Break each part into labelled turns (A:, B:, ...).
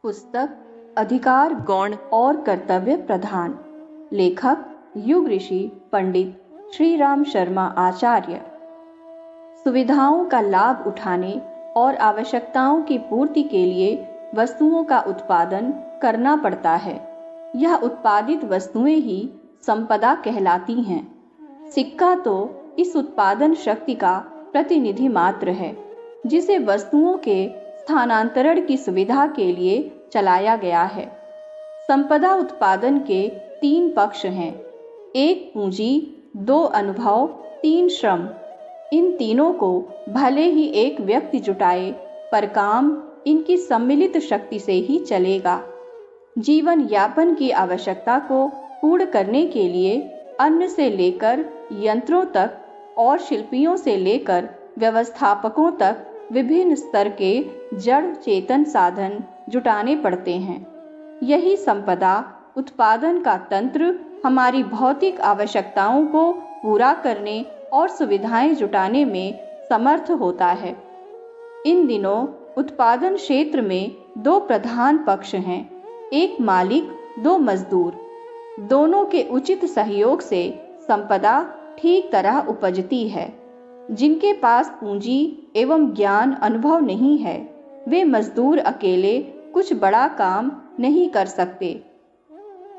A: पुस्तक अधिकार गौण और कर्तव्य प्रधान। लेखक युग ऋषि पंडित श्री राम शर्मा आचार्य। सुविधाओं का लाभ उठाने और आवश्यकताओं की पूर्ति के लिए वस्तुओं का उत्पादन करना पड़ता है। यह उत्पादित वस्तुएं ही संपदा कहलाती हैं। सिक्का तो इस उत्पादन शक्ति का प्रतिनिधि मात्र है, जिसे वस्तुओं के स्थानांतरण की सुविधा के लिए चलाया गया है। संपदा उत्पादन के 3 पक्ष हैं: 1 पूंजी, 2 अनुभव, 3 श्रम। इन तीनों को भले ही एक व्यक्ति जुटाए, पर काम इनकी सम्मिलित शक्ति से ही चलेगा। जीवन यापन की आवश्यकता को पूर्ण करने के लिए अन्न से लेकर यंत्रों तक और शिल्पियों से लेकर व्यवस्थापकों तक विभिन्न स्तर के जड़ चेतन साधन जुटाने पड़ते हैं। यही संपदा उत्पादन का तंत्र हमारी भौतिक आवश्यकताओं को पूरा करने और सुविधाएं जुटाने में समर्थ होता है। इन दिनों उत्पादन क्षेत्र में 2 प्रधान पक्ष हैं: 1 मालिक, 2 मजदूर। दोनों के उचित सहयोग से संपदा ठीक तरह उपजती है। जिनके पास पूंजी एवं ज्ञान अनुभव नहीं है, वे मजदूर अकेले कुछ बड़ा काम नहीं कर सकते।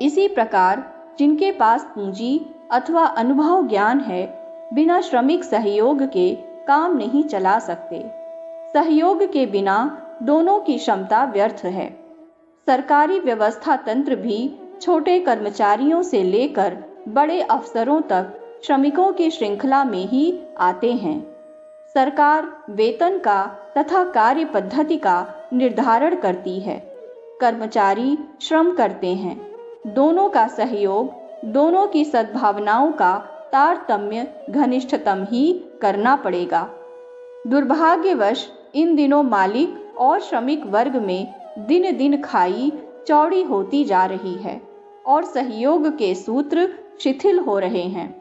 A: इसी प्रकार जिनके पास पूंजी अथवा अनुभव ज्ञान है, बिना श्रमिक सहयोग के काम नहीं चला सकते। सहयोग के बिना दोनों की क्षमता व्यर्थ है। सरकारी व्यवस्था तंत्र भी छोटे कर्मचारियों से लेकर बड़े अफसरों तक श्रमिकों की श्रृंखला में ही आते हैं। सरकार वेतन का तथा कार्य पद्धति का निर्धारण करती है। कर्मचारी श्रम करते हैं। दोनों का सहयोग, दोनों की सद्भावनाओं का तारतम्य घनिष्ठतम ही करना पड़ेगा। दुर्भाग्यवश इन दिनों मालिक और श्रमिक वर्ग में दिन दिन खाई चौड़ी होती जा रही है और सहयोग के सूत्र शिथिल हो रहे हैं।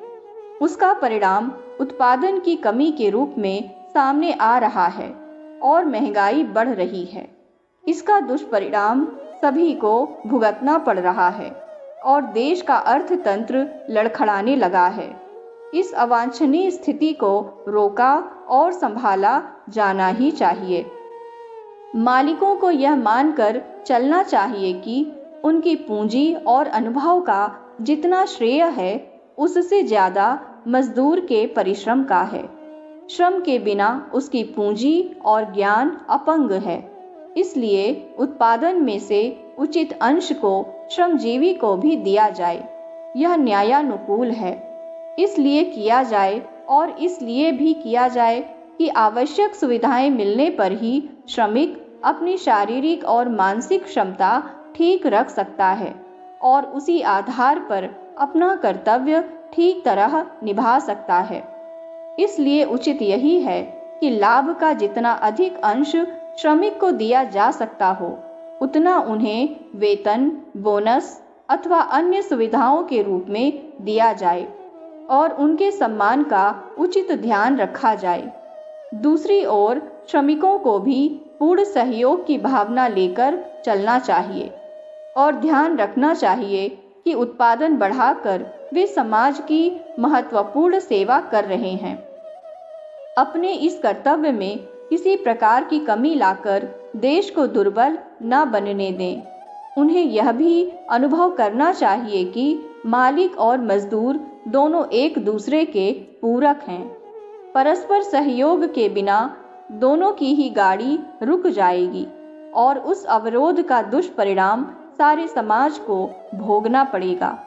A: उसका परिणाम उत्पादन की कमी के रूप में सामने आ रहा है और महंगाई बढ़ रही है। इसका दुष्परिणाम सभी को भुगतना पड़ रहा है और देश का अर्थतंत्र लड़खड़ाने लगा है। इस अवांछनीय स्थिति को रोका और संभाला जाना ही चाहिए। मालिकों को यह मानकर चलना चाहिए कि उनकी पूंजी और अनुभव का जितना श्रेय है, उससे ज्यादा मजदूर के परिश्रम का है। श्रम के बिना उसकी पूंजी और ज्ञान अपंग है। इसलिए उत्पादन में से उचित अंश को श्रमजीवी को भी दिया जाए। यह न्यायानुकूल है। इसलिए किया जाए और इसलिए भी किया जाए कि आवश्यक सुविधाएं मिलने पर ही श्रमिक अपनी शारीरिक और मानसिक क्षमता ठीक रख सकता है और उसी आधार पर अपना कर्तव्य ठीक तरह निभा सकता है। इसलिए उचित यही है कि लाभ का जितना अधिक अंश श्रमिक को दिया जा सकता हो, उतना उन्हें वेतन, बोनस अथवा अन्य सुविधाओं के रूप में दिया जाए और उनके सम्मान का उचित ध्यान रखा जाए। दूसरी ओर श्रमिकों को भी पूर्ण सहयोग की भावना लेकर चलना चाहिए और ध्यान रखना चाहिए कि उत्पादन बढ़ाकर वे समाज की महत्वपूर्ण सेवा कर रहे हैं। अपने इस कर्तव्य में किसी प्रकार की कमी लाकर देश को दुर्बल न बनने दें। उन्हें यह भी अनुभव करना चाहिए कि मालिक और मजदूर दोनों एक दूसरे के पूरक हैं। परस्पर सहयोग के बिना दोनों की ही गाड़ी रुक जाएगी और उस अवरोध का दुष्परिणाम सारे समाज को भोगना पड़ेगा।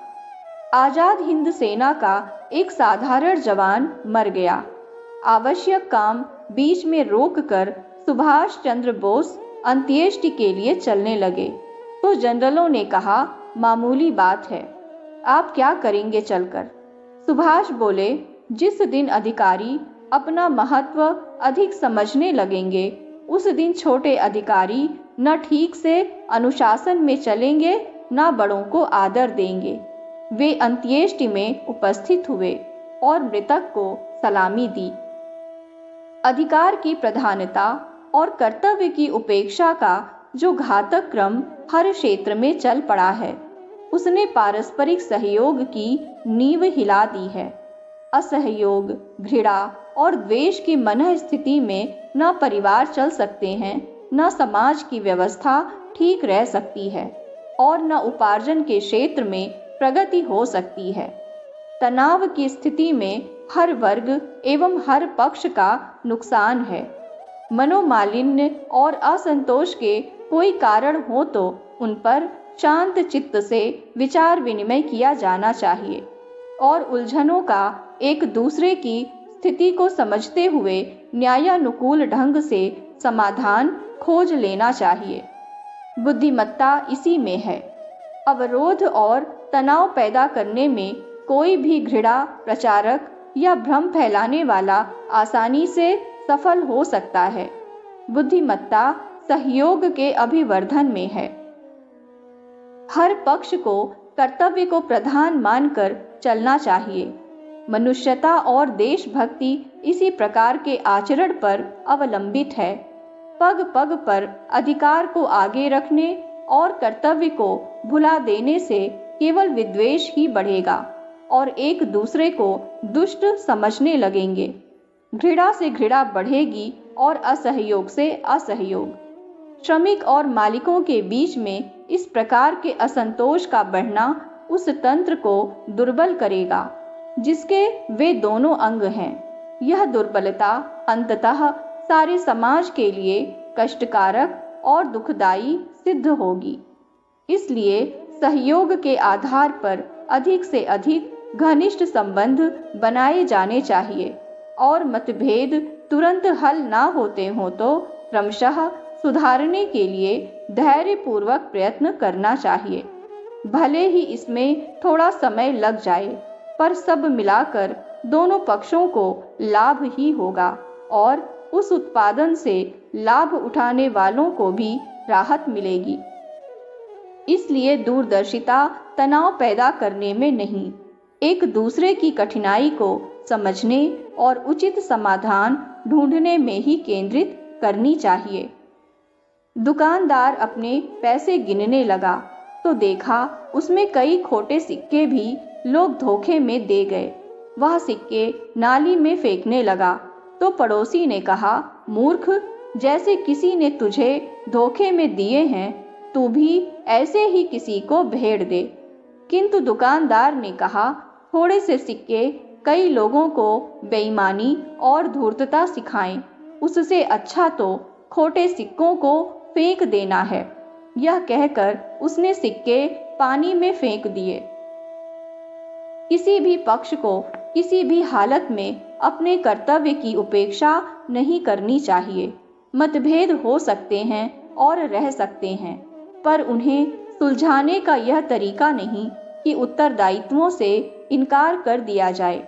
A: आजाद हिंद सेना का एक साधारण जवान मर गया। आवश्यक काम बीच में रोककर सुभाष चंद्र बोस अंत्येष्टि के लिए चलने लगे तो जनरलों ने कहा, मामूली बात है, आप क्या करेंगे चलकर? सुभाष बोले, जिस दिन अधिकारी अपना महत्व अधिक समझने लगेंगे, उस दिन छोटे अधिकारी न ठीक से अनुशासन में चलेंगे, न बड़ों को आदर देंगे। वे अंत्येष्टि में उपस्थित हुए और मृतक को सलामी दी। अधिकार की प्रधानता और कर्तव्य की उपेक्षा का जो घातक क्रम हर क्षेत्र में चल पड़ा है, उसने पारस्परिक सहयोग की नींव हिला दी है। असहयोग, घृणा और द्वेष की मनः स्थिति में न परिवार चल सकते हैं, न समाज की व्यवस्था ठीक रह सकती है और न उपार्जन के क्षेत्र में प्रगति हो सकती है। तनाव की स्थिति में हर वर्ग एवं हर पक्ष का नुकसान है। मनोमालिन्य और असंतोष के कोई कारण हो तो उन पर शांत चित्त से विचार विनिमय किया जाना चाहिए और उलझनों का एक दूसरे की स्थिति को समझते हुए न्यायानुकूल ढंग से समाधान खोज लेना चाहिए। बुद्धिमत्ता इसी में है। अवरोध और तनाव पैदा करने में कोई भी घृणा प्रचारक या भ्रम फैलाने वाला आसानी से सफल हो सकता है। बुद्धिमत्ता सहयोग के अभिवर्धन में है। हर पक्ष को कर्तव्य को प्रधान मानकर चलना चाहिए। मनुष्यता और देशभक्ति इसी प्रकार के आचरण पर अवलंबित है। पग पग पर अधिकार को आगे रखने और कर्तव्य को भुला देने से केवल विद्वेष ही बढ़ेगा और एक दूसरे को दुष्ट समझने लगेंगे। घृणा से घृणा बढ़ेगी और असहयोग से असहयोग। श्रमिक और मालिकों के बीच में इस प्रकार के असंतोष का बढ़ना उस तंत्र को दुर्बल करेगा जिसके वे दोनों अंग हैं। यह दुर्बलता अंततः सारे समाज के लिए कष्टकारक और दुखदायी सिद्ध होगी। इसलिए सहयोग के आधार पर अधिक से अधिक घनिष्ठ संबंध बनाए जाने चाहिए और मतभेद तुरंत हल ना होते हों तो क्रमशः सुधारने के लिए धैर्यपूर्वक प्रयत्न करना चाहिए। भले ही इसमें थोड़ा समय लग जाए, पर सब मिलाकर दोनों पक्षों को लाभ ही होगा और उस उत्पादन से लाभ उठाने वालों को भी राहत मिलेगी। इसलिए दूरदर्शिता तनाव पैदा करने में नहीं, एक दूसरे की कठिनाई को समझने और उचित समाधान ढूंढने में ही केंद्रित करनी चाहिए। दुकानदार अपने पैसे गिनने लगा तो देखा उसमें कई खोटे सिक्के भी लोग धोखे में दे गए। वह सिक्के नाली में फेंकने लगा तो पड़ोसी ने कहा, मूर्ख, जैसे किसी ने तुझे धोखे में दिए हैं, तू भी ऐसे ही किसी को भेड़ दे। किंतु दुकानदार ने कहा, थोड़े से सिक्के कई लोगों को बेईमानी और धूर्तता सिखाएं, उससे अच्छा तो खोटे सिक्कों को फेंक देना है। यह कहकर उसने सिक्के पानी में फेंक दिए। किसी भी पक्ष को किसी भी हालत में अपने कर्तव्य की उपेक्षा नहीं करनी चाहिए। मतभेद हो सकते हैं और रह सकते हैं, पर उन्हें सुलझाने का यह तरीका नहीं कि उत्तरदायित्वों से इनकार कर दिया जाए।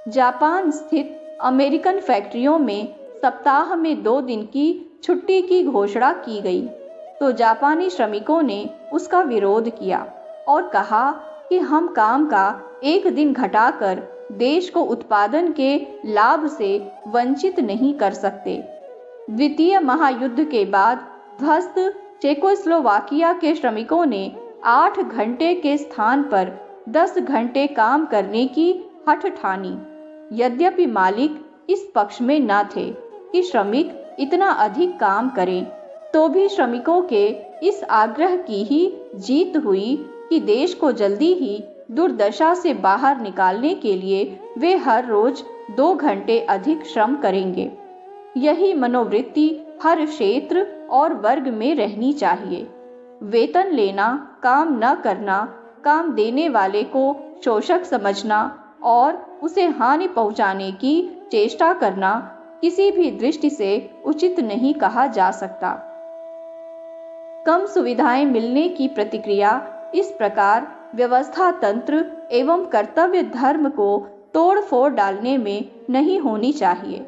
A: जापान स्थित अमेरिकन फैक्ट्रियों में सप्ताह में 2 दिन की छुट्टी की घोषणा की गई तो जापानी श्रमिकों ने उसका विरोध किया और कहा कि हम काम का एक दिन घटाकर देश को उत्पादन के लाभ से वंचित नहीं कर सकते। द्वितीय महायुद्ध के बाद ध्वस्त चेकोस्लोवाकिया के श्रमिकों ने 8 घंटे के स्थान पर 10 घंटे काम करने की हठ ठानी। यद्यपि मालिक इस पक्ष में न थे कि श्रमिक इतना अधिक काम करें, तो भी श्रमिकों के इस आग्रह की ही जीत हुई कि देश को जल्दी ही दुर्दशा से बाहर निकालने के लिए वे हर रोज 2 घंटे अधिक श्रम करेंगे। यही मनोवृत्ति हर क्षेत्र और वर्ग में रहनी चाहिए। वेतन लेना, काम न करना, काम देने वाले को शोषक समझना और उसे हानि पहुंचाने की चेष्टा करना किसी भी दृष्टि से उचित नहीं कहा जा सकता। कम सुविधाएं मिलने की प्रतिक्रिया इस प्रकार व्यवस्था तंत्र एवं कर्तव्य धर्म को तोड़ फोड़ डालने में नहीं होनी चाहिए।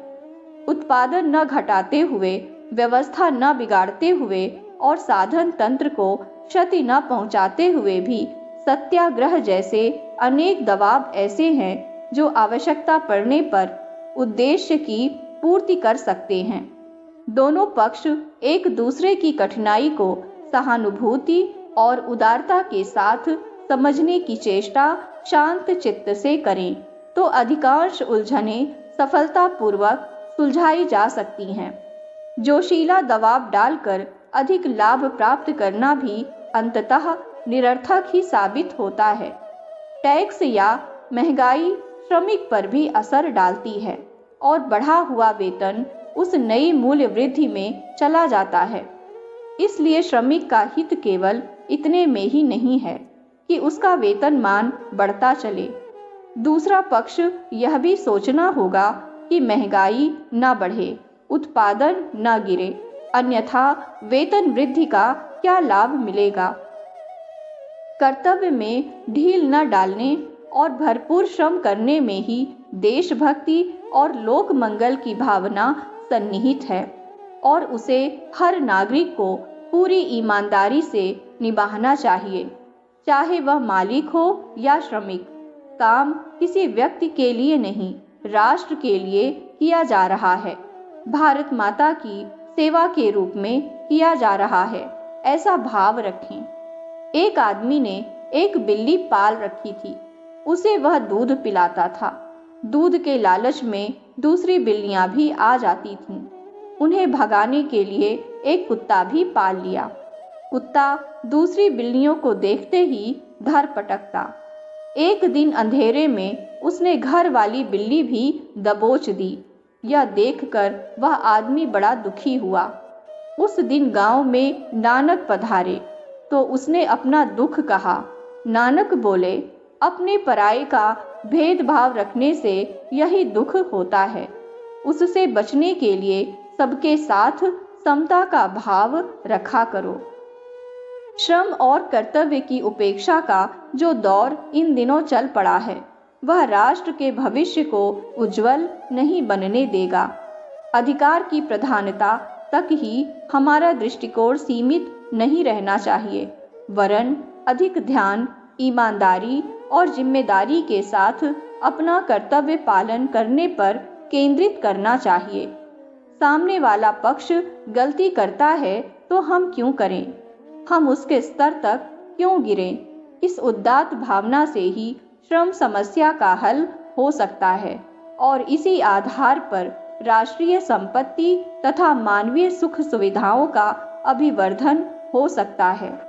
A: उत्पादन न घटाते हुए, व्यवस्था न बिगाड़ते हुए और साधन तंत्र को क्षति न पहुंचाते हुए भी सत्याग्रह जैसे अनेक दबाव ऐसे हैं जो आवश्यकता पड़ने पर उद्देश्य की पूर्ति कर सकते हैं। दोनों पक्ष एक दूसरे की कठिनाई को सहानुभूति और उदारता के साथ समझने की चेष्टा शांत चित्त से करें तो अधिकांश उलझनें सफलतापूर्वक सुलझाई जा सकती हैं। जोशीला दबाव डालकर अधिक लाभ प्राप्त करना भी अंततः निरर्थक ही साबित होता है। टैक्स या महंगाई श्रमिक पर भी असर डालती है और बढ़ा हुआ वेतन उस नई मूल्य वृद्धि में चला जाता है। इसलिए श्रमिक का हित केवल इतने में ही नहीं है कि उसका वेतनमान बढ़ता चले। दूसरा पक्ष यह भी सोचना होगा कि महंगाई न बढ़े, उत्पादन न गिरे, अन्यथा वेतन वृद्धि का क्या लाभ मिलेगा। कर्तव्य में ढील न डालने और भरपूर श्रम करने में ही देशभक्ति और लोक मंगल की भावना सन्निहित है और उसे हर नागरिक को पूरी ईमानदारी से निभाना चाहिए, चाहे वह मालिक हो या श्रमिक। काम किसी व्यक्ति के लिए नहीं, राष्ट्र के लिए किया जा रहा है, भारत माता की सेवा के रूप में किया जा रहा है, ऐसा भाव रखें। एक आदमी ने एक बिल्ली पाल रखी थी। उसे वह दूध पिलाता था। दूध के लालच में दूसरी बिल्लियां भी आ जाती थीं। उन्हें भगाने के लिए एक कुत्ता भी पाल लिया। कुत्ता दूसरी बिल्लियों को देखते ही धर पटकता। एक दिन अंधेरे में उसने घर वाली बिल्ली भी दबोच दी। यह देखकर वह आदमी बड़ा दुखी हुआ। उस दिन गांव में नानक पधारे तो उसने अपना दुख कहा। नानक बोले, अपने पराये का भेदभाव रखने से यही दुख होता है। उससे बचने के लिए सबके साथ समता का भाव रखा करो। श्रम और कर्तव्य की उपेक्षा का जो दौर इन दिनों चल पड़ा है, वह राष्ट्र के भविष्य को उज्जवल नहीं बनने देगा। अधिकार की प्रधानता तक ही हमारा दृष्टिकोण सीमित नहीं रहना चाहिए, वरन अधिक ध्यान ईमानदारी और जिम्मेदारी के साथ अपना कर्तव्य पालन करने पर केंद्रित करना चाहिए। सामने वाला पक्ष गलती करता है तो हम क्यों करें, हम उसके स्तर तक क्यों गिरें। इस उदात्त भावना से ही श्रम समस्या का हल हो सकता है और इसी आधार पर राष्ट्रीय संपत्ति तथा मानवीय सुख सुविधाओं का अभिवर्धन हो सकता है।